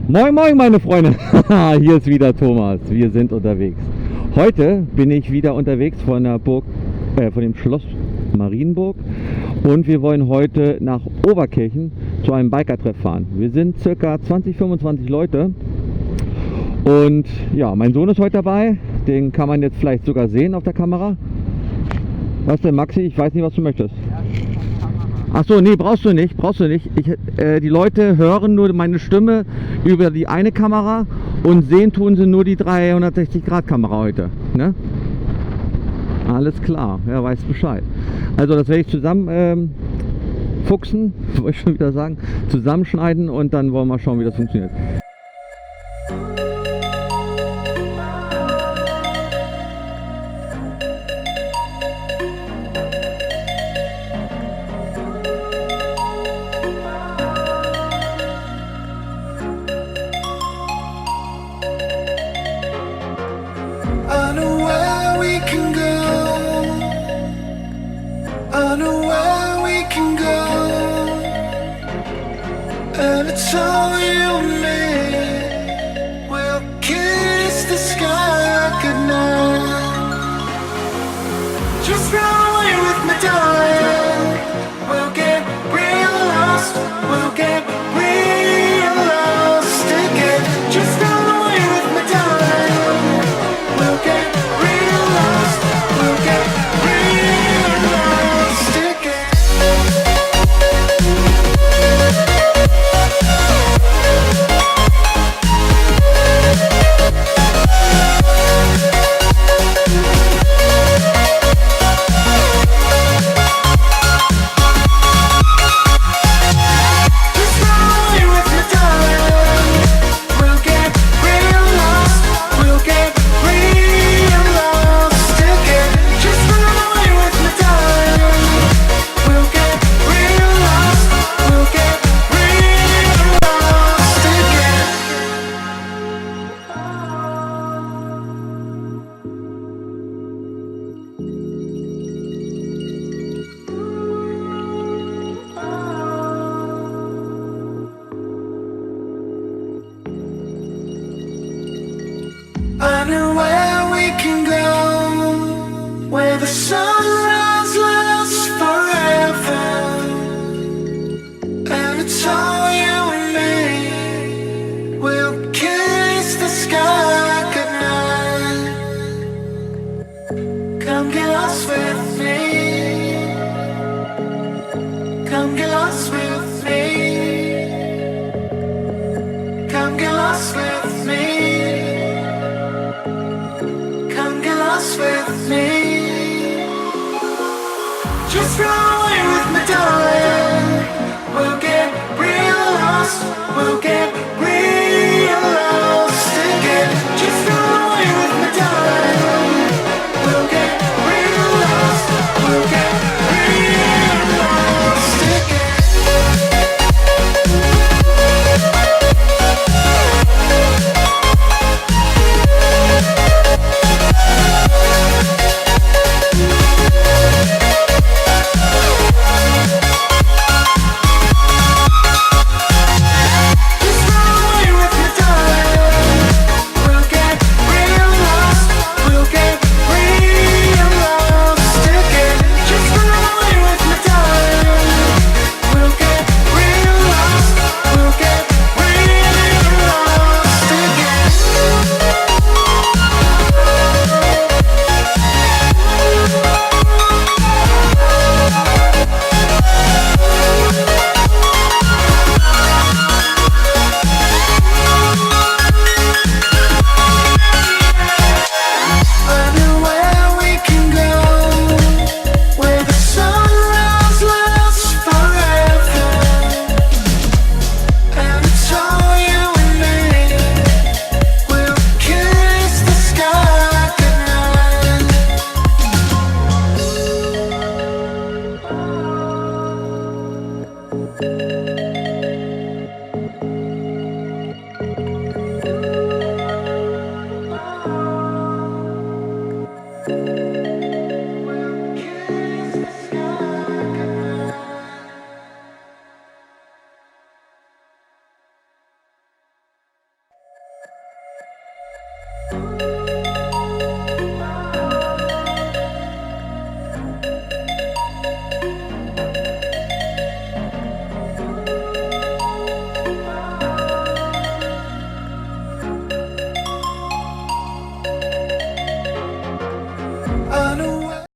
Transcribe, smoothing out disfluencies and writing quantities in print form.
Moin moin meine Freunde, hier ist wieder Thomas, wir sind unterwegs. Heute bin ich wieder unterwegs von der Burg, von dem Schloss Marienburg und wir wollen heute nach Oberkirchen zu einem Biker-Treff fahren. Wir sind circa 20-25 Leute und ja, mein Sohn ist heute dabei, den kann man jetzt vielleicht sogar sehen auf der Kamera. Was denn Maxi? Ich weiß nicht, was du möchtest. Ach so, nee, brauchst du nicht. Die Leute hören nur meine Stimme über die eine Kamera und sehen tun sie nur die 360-Grad-Kamera heute. Ne? Alles klar, ja, weiß Bescheid. Also das werde ich zusammen fuchsen, wollte ich schon wieder sagen, zusammenschneiden und dann wollen wir schauen, wie das funktioniert.